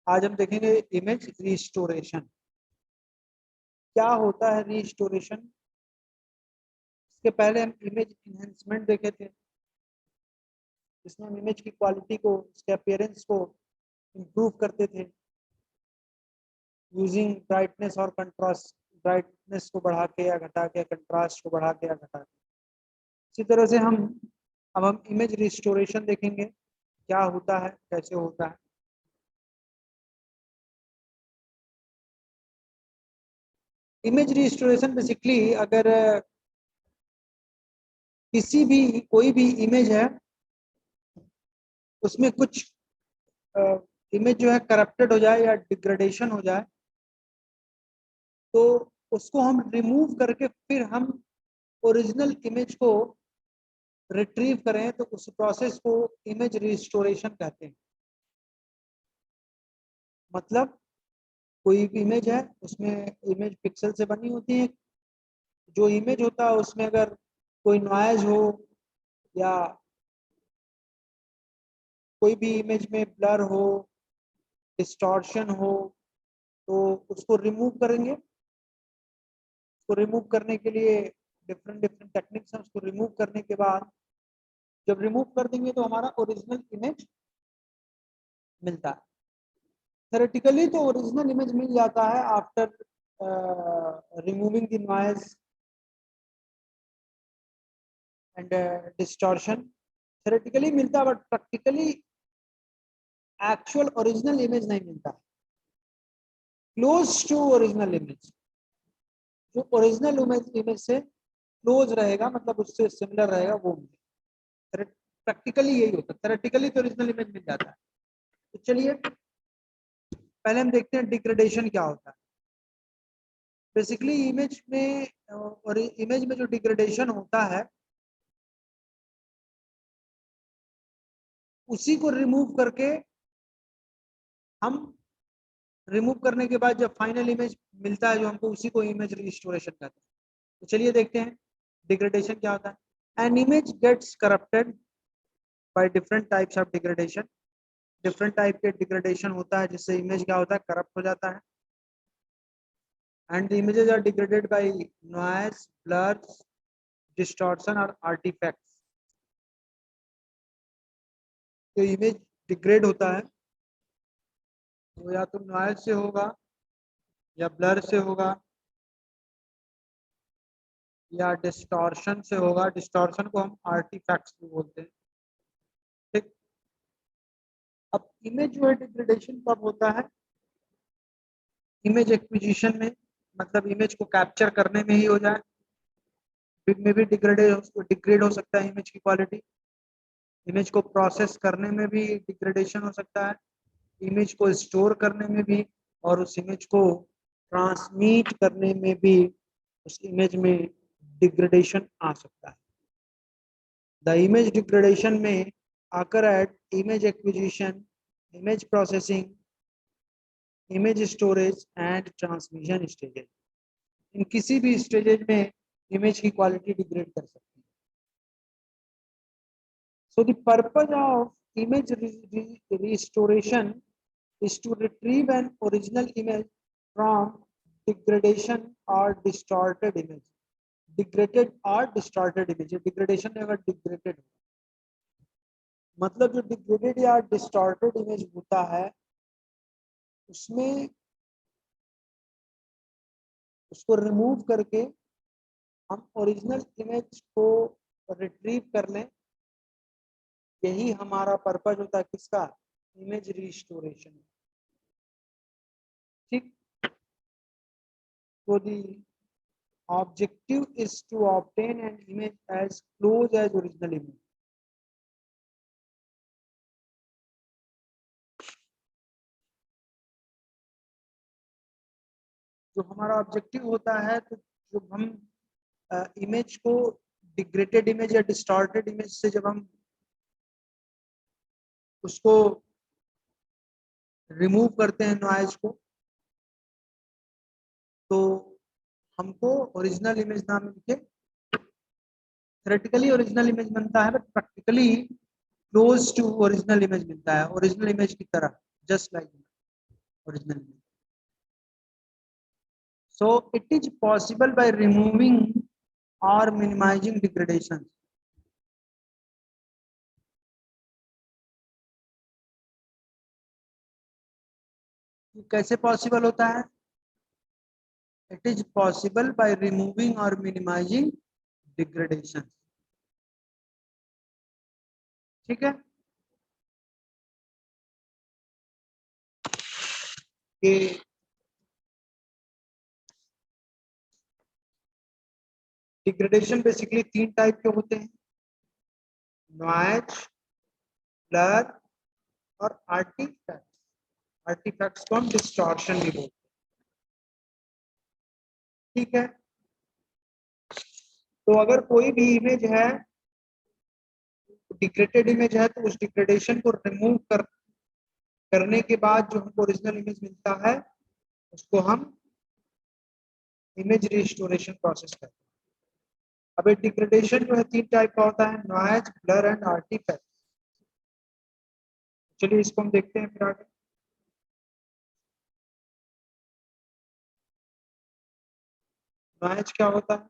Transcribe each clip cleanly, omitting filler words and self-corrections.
आज हम देखेंगे इमेज रिस्टोरेशन। क्या होता है रिस्टोरेशन? इसके पहले हम इमेज इनहेंसमेंट देखे थे, जिसमें हम इमेज की क्वालिटी को, इसके अपीयरेंस को इम्प्रूव करते थे यूजिंग ब्राइटनेस और कंट्रास्ट, ब्राइटनेस को बढ़ा के या घटा के, कंट्रास्ट को बढ़ा के या घटा के। इसी तरह से हम इमेज रिस्टोरेशन देखेंगे, क्या होता है, कैसे होता है। इमेज रिस्टोरेशन बेसिकली अगर किसी भी कोई भी इमेज है, उसमें कुछ इमेज जो है करप्टेड हो जाए या डिग्रेडेशन हो जाए, तो उसको हम रिमूव करके फिर हम ओरिजिनल इमेज को रिट्रीव करें, तो उस प्रोसेस को इमेज रिस्टोरेशन कहते हैं। मतलब कोई भी इमेज है, उसमें इमेज पिक्सल से बनी होती है, जो इमेज होता है उसमें अगर कोई नॉइज हो या कोई भी इमेज में ब्लर हो, डिस्टॉर्शन हो, तो उसको रिमूव करेंगे। उसको रिमूव करने के लिए डिफरेंट डिफरेंट टेक्निक्स हैं। उसको रिमूव करने के बाद जब रिमूव कर देंगे तो हमारा ओरिजिनल इमेज मिलता है। थ्योरेटिकली तो ओरिजिनल इमेज मिल जाता है after removing the noise and distortion. Theoretically मिलता है, but practically actual original image नहीं मिलता। क्लोज टू ओरिजिनल इमेज, जो ओरिजिनल इमेज से क्लोज रहेगा, मतलब उससे सिमिलर रहेगा, वो मिले। प्रैक्टिकली यही होता है, थ्योरेटिकली तो ओरिजिनल इमेज मिल जाता है। तो चलिए पहले हम देखते हैं डिग्रेडेशन क्या होता है। बेसिकली इमेज में और इमेज में जो डिग्रेडेशन होता है, उसी को रिमूव करके हम रिमूव करने के बाद जब फाइनल इमेज मिलता है जो हमको, उसी को इमेज रिस्टोरेशन कहते हैं। तो चलिए देखते हैं डिग्रेडेशन क्या होता है। An image gets corrupted by different types of degradation. Different type के डिग्रेडेशन होता है जिससे इमेज क्या होता है, करप्ट हो जाता है। And the images are degraded by noise, blurs, distortion और आर्टिफैक्ट्स। तो इमेज डिग्रेड होता है वो या तो नॉइज से होगा या ब्लर से होगा या डिस्टॉर्शन से होगा। डिस्टॉर्शन को हम आर्टिफैक्ट्स भी बोलते हैं। ठीक। अब इमेज जो है डिग्रेडेशन कब होता है? इमेज एक्विजिशन में, मतलब इमेज को कैप्चर करने में ही हो जाए, में भी डिग्रेड हो सकता है इमेज की क्वालिटी। इमेज को प्रोसेस करने में भी डिग्रेडेशन हो सकता है, इमेज को स्टोर करने में भी, और उस इमेज को ट्रांसमिट करने में भी उस इमेज में डिग्रेडेशन आ सकता है। द इमेज डिग्रेडेशन में occur at image acquisition, image processing, image storage and transmission stages। इन किसी भी स्टेजेज में इमेज की क्वालिटी डिग्रेड कर सकती है। So the purpose of image restoration is to retrieve an original image from degradation or distorted image। Degraded or distorted image, degradation अगर degraded, मतलब जो डिग्रेडेड या डिस्टॉर्टेड इमेज होता है उसमें उसको रिमूव करके हम ओरिजिनल इमेज को रिट्रीव कर लें। यही हमारा पर्पज होता है, किसका? Image restoration. ठीक। तो the objective is to obtain an image as close as original image. जो हमारा ऑब्जेक्टिव होता है, तो जब हम इमेज को डिग्रेडेड इमेज या डिस्टॉर्टेड इमेज से जब हम उसको रिमूव करते हैं नॉइज को, तो हमको ओरिजिनल इमेज ना मिलके थ्योरेटिकली ओरिजिनल इमेज बनता है, but practically close to original image मिलता है, ओरिजिनल इमेज की तरह, just like. Original. So it is possible by removing or minimizing degradation. कैसे पॉसिबल होता है? It is possible by removing और मिनिमाइजिंग डिग्रेडेशन। ठीक है, कि डिग्रेडेशन बेसिकली 3 टाइप के होते हैं, नॉइज, ब्लर और आर्टिफैक्ट। आर्टिफैक्ट्स को हम डिस्टॉर्शन भी बोलते हैं। ठीक है, तो अगर कोई भी इमेज है, डिग्रेडेड इमेज है, तो उस डिग्रेडेशन को रिमूव करने के बाद जो हमको ओरिजिनल इमेज मिलता है उसको हम इमेज रिस्टोरेशन प्रोसेस करते हैं। अब ये डिग्रेडेशन जो है 3 टाइप का होता है, नॉइज, ब्लर एंड आर्टिफैक्ट। चलिए इसको हम देखते हैं फिर आगे। नॉइज क्या होता है?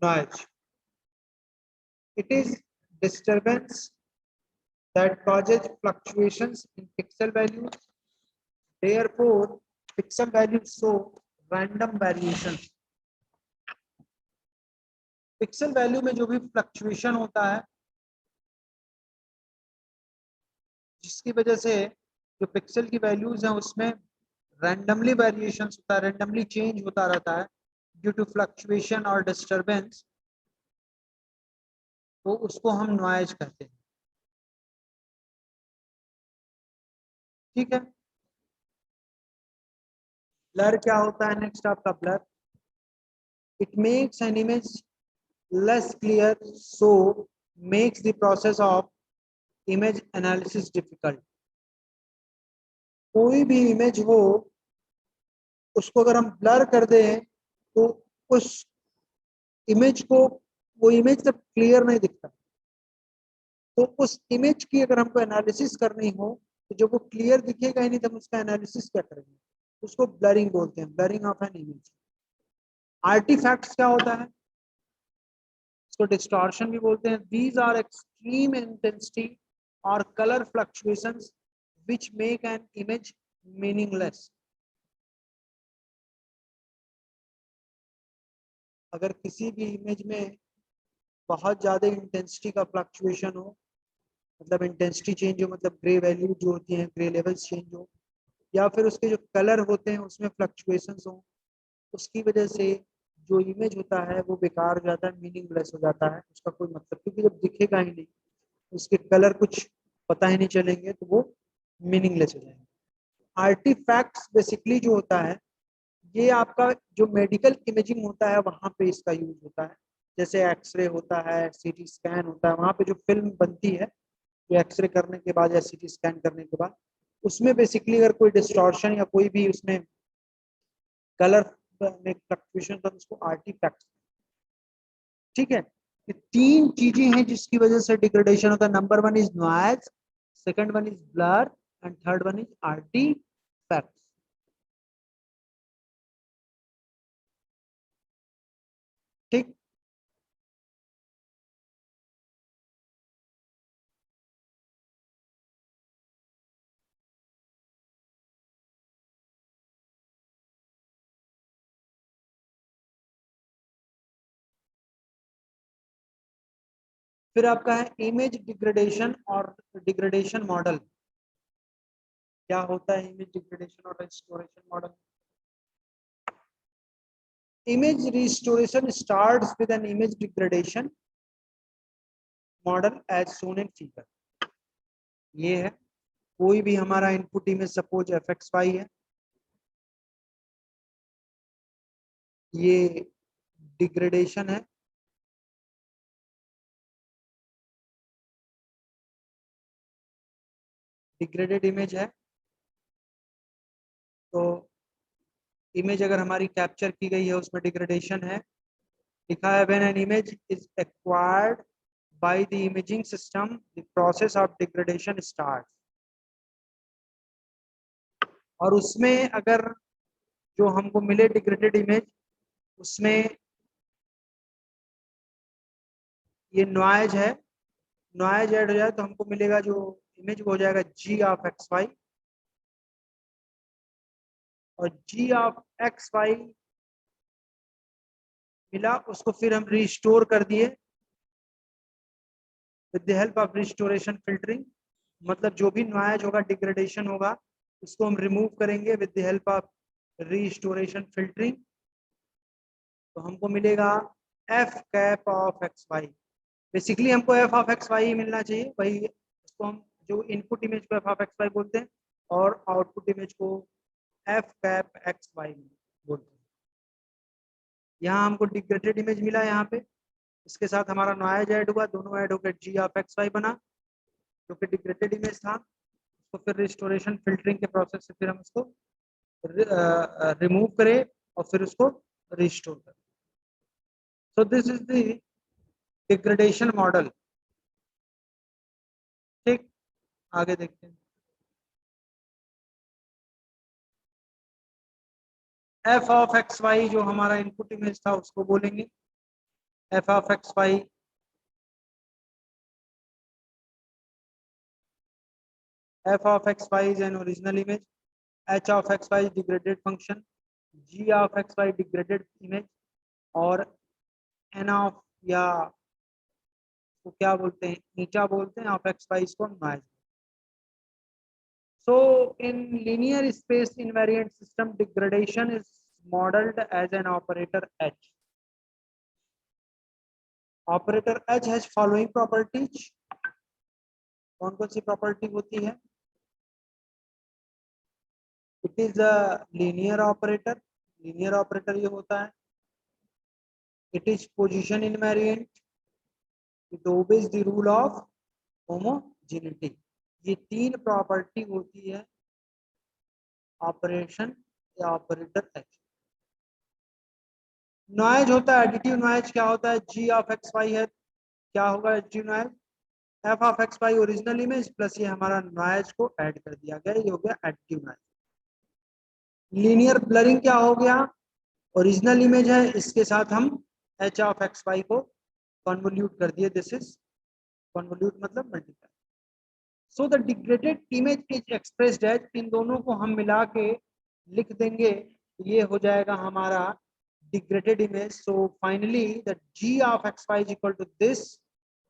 Noise, it is disturbance that causes fluctuations in pixel values. Therefore, pixel values show random variations. Pixel value में जो भी फ्लक्चुएशन होता है, जिसकी वजह से जो पिक्सल की वैल्यूज हैं उसमें रैंडमली वेरिएशन होता है, रैंडमली चेंज होता रहता है ड्यू टू फ्लक्चुएशन और डिस्टरबेंस, तो उसको हम नॉइज कहते हैं। ठीक है, ब्लर क्या होता है? नेक्स्ट आपका blur, it makes an image less clear, so makes the process of image analysis difficult. कोई भी इमेज हो उसको अगर हम ब्लर कर दें तो उस इमेज को, वो इमेज जब क्लियर नहीं दिखता, तो उस इमेज की अगर हमको एनालिसिस करनी हो तो जब वो क्लियर दिखेगा ही नहीं तो हम उसका एनालिसिस क्या करेंगे? उसको ब्लरिंग बोलते हैं, blurring of an image. Artifacts क्या होता है? इसको डिस्टॉर्शन भी बोलते हैं। दीज आर एक्सट्रीम इंटेंसिटी और colour fluctuations which make an image meaningless. अगर किसी भी इमेज में बहुत ज्यादा इंटेंसिटी का फ्लक्चुएशन हो, मतलब इंटेंसिटी चेंज हो, मतलब ग्रे वैल्यू जो होती है, ग्रे लेवल्स चेंज हो, या फिर उसके जो कलर होते हैं उसमें फ्लक्चुएशंस हो, उसकी वजह से जो इमेज होता है वो बेकार हो जाता है, मीनिंगलेस हो जाता है, उसका कोई मतलब, क्योंकि जब दिखेगा ही नहीं, उसके कलर कुछ पता ही नहीं चलेंगे, तो वो मीनिंगलेस हो जाएंगे। आर्टिफैक्ट्स बेसिकली जो होता है, ये आपका जो मेडिकल इमेजिंग होता है वहां पे इसका यूज होता है। जैसे एक्सरे होता है, सीटी स्कैन होता है, वहां पे जो फिल्म बनती है, जो एक्सरे करने के बाद या सीटी स्कैन करने के बाद, उसमें बेसिकली अगर कोई डिस्टॉर्शन या कोई भी उसमें कलर में फ्लक्चुएशन, तो उसको आर्टिफैक्ट। ठीक है, ये 3 चीजें हैं जिसकी वजह से डिग्रेडेशन होता है। Number 1 is noise, second one is blur and third one is artifact. ठीक, फिर आपका है इमेज डिग्रेडेशन और डिग्रेडेशन मॉडल। क्या होता है इमेज डिग्रेडेशन और restoration model? Image restoration starts with an image degradation model as shown in figure. ये है, कोई भी हमारा इनपुट इमेज सपोज fxy है, ये डिग्रेडेशन है, डिग्रेडेड इमेज है, तो इमेज अगर हमारी कैप्चर की गई है उसमें डिग्रेडेशन है, लिखा है when an image is acquired by the imaging system the process of degradation start. और उसमें अगर जो हमको मिले डिग्रेडेड इमेज, उसमें ये नॉइज है, नॉइज ऐड हो जाए तो हमको मिलेगा जो इमेज वो हो जाएगा जी ऑफ एक्स वाई, और जी ऑफ एक्स वाई मिला, उसको फिर हम रिस्टोर कर दिए with the help of restoration filtering. मतलब जो भी नॉइज होगा, डिग्रेडेशन होगा, उसको हम रिमूव करेंगे with the help of restoration filtering. तो हमको मिलेगा F cap of X Y. Basically हमको एफ ऑफ एक्स वाई मिलना चाहिए, वही उसको हम जो इनपुट इमेज को एफ ऑफ एक्स वाई बोलते हैं और आउटपुट इमेज को एफ कैप एक्स वाई बोलते हैं। यहाँ हमको डिग्रेडेड इमेज मिला यहाँ पे, इसके साथ हमारा नॉइज ऐड हुआ, दोनों ऐड होकर जी ऑफ एक्स वाई बना, जो कि डिग्रेडेड इमेज था। उसको फिर रिस्टोरेशन फिल्टरिंग के प्रोसेस से फिर हम उसको रिमूव करें और फिर उसको रिस्टोर करें। सो this is the degradation model. ठीक, आगे देखते हैं। एफ ऑफ एक्स वाई जो हमारा इनपुट इमेज था उसको बोलेंगे F of X Y, F of X Y is an original image, H of X Y degraded function, G of X Y degraded image, और एन ऑफ या तो क्या बोलते हैं, ईटा बोलते हैं, ऑफ एक्स वाई इसको noise. So in linear space invariant system degradation is modeled as an operator H. Operator H has following properties. कौन कौन सी प्रॉपर्टी होती है? It is a linear operator, linear operator ये होता है। It is position invariant, it obeys the rule of homogeneity. ये तीन property होती है ऑपरेशन या ऑपरेटर एच। नॉइज होता है एडिटिव नॉइज, क्या होता है, जी ऑफ एक्स वाई है, क्या होगा additive noise, F of X Y original image plus ये हमारा नॉइज को ऐड कर दिया गया, ये हो गया एडिटिव नॉइज। लीनियर ब्लरिंग क्या हो गया, ओरिजिनल इमेज है, इसके साथ हम एच ऑफ एक्स वाई को कन्वोल्यूट कर दिए, दिस इज कन्वोल्यूट मतलब multiply. So the degraded image is expressed as, इन दोनों को हम मिला के लिख देंगे, ये हो जाएगा हमारा degraded image. So finally the G of X Y is equal to this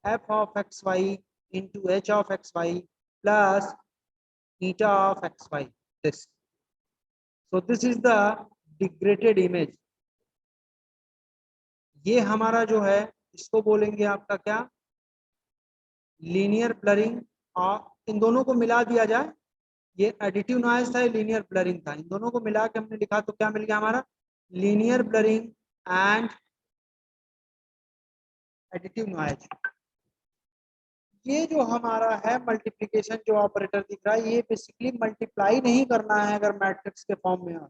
F of X Y into H of X Y plus eta of X Y, this. So this is the degraded image. ये हमारा जो है इसको बोलेंगे आपका क्या, linear blurring. और इन दोनों को मिला दिया जाए, ये एडिटिव नॉइज था, ये लीनियर ब्लरिंग था, इन दोनों को मिला के हमने लिखा तो क्या मिल गया हमारा, linear blurring and additive noise. ये जो हमारा है मल्टीप्लिकेशन जो ऑपरेटर दिख रहा है, ये बेसिकली मल्टीप्लाई नहीं करना है अगर मैट्रिक्स के फॉर्म में हो।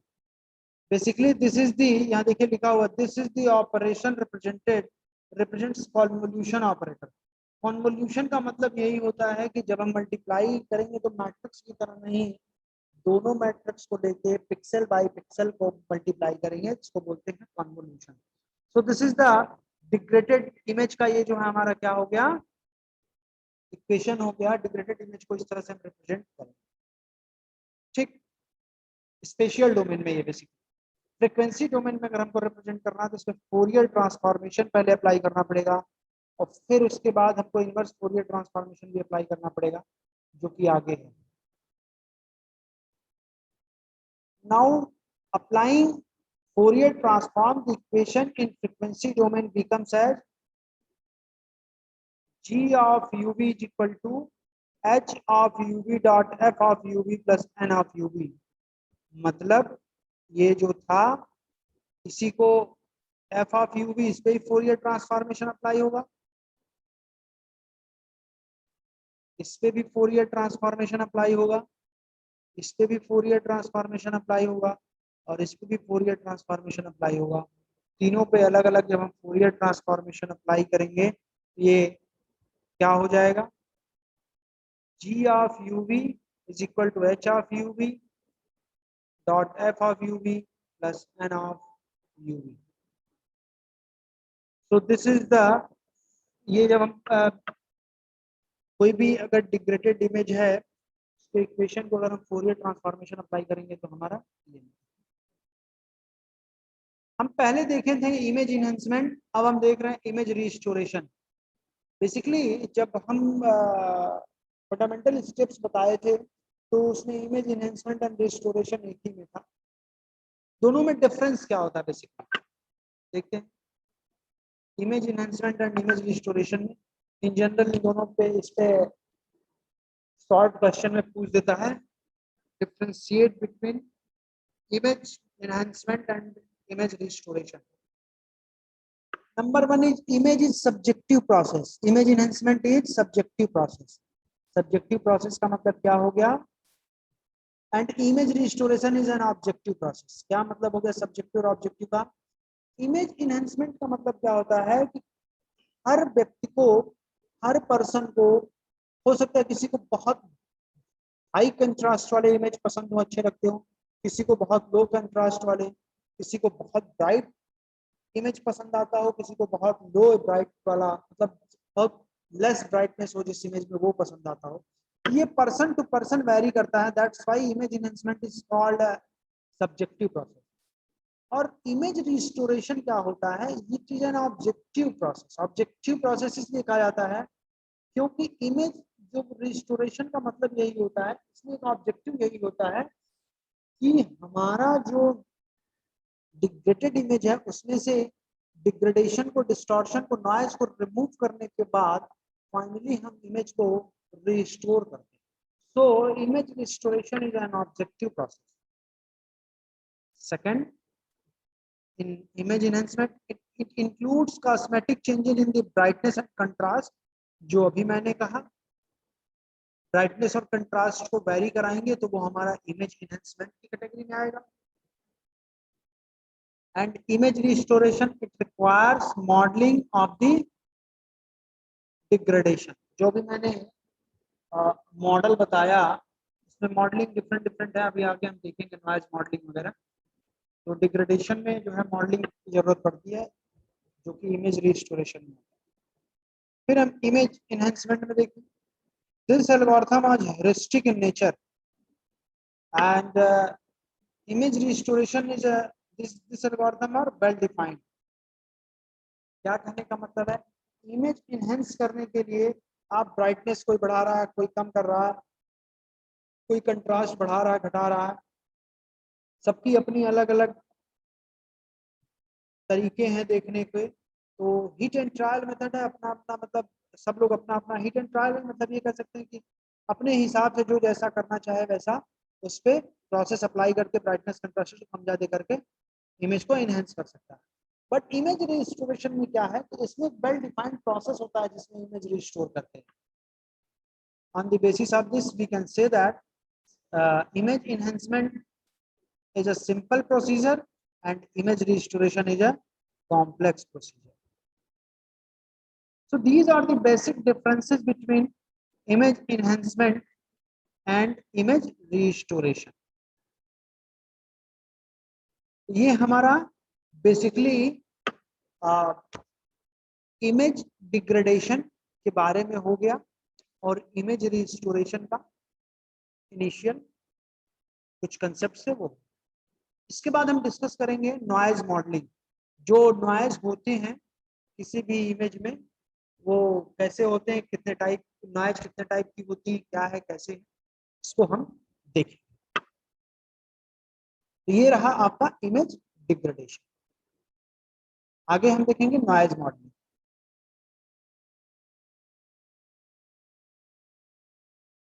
बेसिकली दिस इज दी, यहाँ देखिए लिखा हुआ, this is the operation represents convolution operator. Convolution का मतलब यही होता है कि जब हम मल्टीप्लाई करेंगे तो मैट्रिक्स की तरह नहीं, दोनों मैट्रिक्स को लेके पिक्सल बाय पिक्सल को मल्टीप्लाई करेंगे, इसको बोलते हैं convolution. So this is the degraded image का ये जो है हमारा क्या हो गया, इक्वेशन हो गया। डिग्रेडेड इमेज को इस तरह से हम रिप्रेजेंट करें। ठीक, स्पेशियल डोमेन में ये बेसिकली, फ्रीक्वेंसी डोमेन में अगर हमको रिप्रेजेंट करना है तो इसमें फोरियर ट्रांसफॉर्मेशन पहले अप्लाई करना पड़ेगा और फिर उसके बाद हमको इनवर्स फोरियर ट्रांसफॉर्मेशन भी अप्लाई करना पड़ेगा, जो कि आगे है। Now applying Fourier transform, the equation in frequency domain becomes as g of uv is equal to h of uv dot f of uv plus n of uv। मतलब ये जो था इसी को f of uv, इस पे Fourier transformation apply होगा, इस पे भी फोरियर ट्रांसफॉर्मेशन अप्लाई होगा, इस पे भी फोरियर ट्रांसफॉर्मेशन अप्लाई होगा, और इस पे भी फोरियर ट्रांसफॉर्मेशन अप्लाई होगा। तीनों पे अलग अलग जब हम फोरियर ट्रांसफॉर्मेशन अप्लाई करेंगे ये क्या हो जाएगा, g of uv is equal to h of uv dot f of uv plus n of uv। So this is the, ये जब हम कोई भी अगर डिग्रेडेड इमेज है तो इक्वेशन को अगर हम फोरियर ट्रांसफॉर्मेशन अप्लाई करेंगे तो हमारा ये, हम पहले देखे थे इमेज इनहेंसमेंट, अब हम देख रहे हैं इमेज रिस्टोरेशन। बेसिकली जब हम फंडामेंटल स्टेप्स बताए थे तो उसमें इमेज इनहेंसमेंट एंड रिस्टोरेशन एक ही में था। दोनों में डिफरेंस क्या होता है बेसिकली देखते हैं। Image enhancement and image restoration में इन जनरल इन दोनों पे इस पे शॉर्ट क्वेश्चन में पूछ देता है differentiate between image enhancement and image restoration. Number one is image is subjective process. Image enhancement is subjective process. Subjective process का मतलब क्या हो गया? And image restoration is an objective process. क्या मतलब हो गया subjective और objective का? Image enhancement का मतलब क्या होता है कि हर व्यक्ति को, हर पर्सन को, हो सकता है किसी को बहुत हाई कंट्रास्ट वाले इमेज पसंद हो, अच्छे लगते हो, किसी को बहुत लो कंट्रास्ट वाले, किसी को बहुत ब्राइट इमेज पसंद आता हो, किसी को बहुत लो ब्राइट वाला, मतलब बहुत लेस ब्राइटनेस हो जिस इमेज में वो पसंद आता हो। ये पर्सन टू पर्सन वेरी करता है, that's why image enhancement is called subjective process. और इमेज रिस्टोरेशन क्या होता है, ये चीज है ना ऑब्जेक्टिव प्रोसेस। ऑब्जेक्टिव प्रोसेस इसलिए कहा जाता है क्योंकि इमेज जो रिस्टोरेशन का मतलब यही होता है, इसमें एक ऑब्जेक्टिव यही होता है कि हमारा जो डिग्रेडेड इमेज है उसमें से डिग्रेडेशन को, डिस्टॉर्शन को, नॉइज को रिमूव करने के बाद फाइनली हम इमेज को रिस्टोर करते हैं। So image restoration is an objective process. Second, in image enhancement it includes cosmetic changes in the brightness and contrast। जो अभी मैंने कहा ब्राइटनेस और कंट्रास्ट को वेरी कराएंगे तो वो हमारा इमेज एनहांसमेंट की कैटेगरी में आएगा। And image restoration it requires modelling of the degradation. जो भी मैंने मॉडल बताया उसमें मॉडलिंग डिफरेंट डिफरेंट है, अभी आगे हम देखेंगे नॉइज मॉडलिंग वगैरह। तो डिग्रेडेशन में जो है मॉडलिंग की जरूरत पड़ती है जो कि इमेज रिस्टोरेशन में। फिर हम इमेज एनहांसमेंट में देखें, दिस एल्गोरिथम आज heuristic in nature and image restoration is this algorithm are well defined. क्या कहने का मतलब है, इमेज इनहेंस करने के लिए आप ब्राइटनेस कोई बढ़ा रहा है, कोई कम कर रहा है, कोई कंट्रास्ट बढ़ा रहा है, घटा रहा है, सबकी अपनी अलग अलग तरीके हैं देखने के। तो हिट एंड ट्रायल मेथड है अपना अपना, मतलब सब लोग अपना अपना हिट एंड ट्रायल मतलब ये कह सकते हैं कि अपने हिसाब से जो जैसा करना चाहे वैसा उस पर प्रोसेस अप्लाई करके ब्राइटनेस कंट्रास्ट कम ज्यादा करके इमेज को एनहेंस कर सकता है। बट इमेज रिस्टोरेशन में क्या है, तो इसमें वेल डिफाइंड प्रोसेस होता है जिसमें इमेज रिस्टोर करते हैं। On the basis of this we can say that image enhancement is a simple procedure and image restoration is a complex procedure. So these are the basic differences between image enhancement and image restoration. ये हमारा basically image degradation के बारे में हो गया और image restoration का initial कुछ कंसेप्ट है वो। इसके बाद हम डिस्कस करेंगे नॉइज मॉडलिंग। जो नॉइज होते हैं किसी भी इमेज में वो कैसे होते हैं, कितने टाइप नॉइज कितने टाइप की होती है, क्या है, कैसे, इसको हम देखेंगे। तो ये रहा आपका इमेज डिग्रेडेशन। आगे हम देखेंगे नॉइज मॉडलिंग।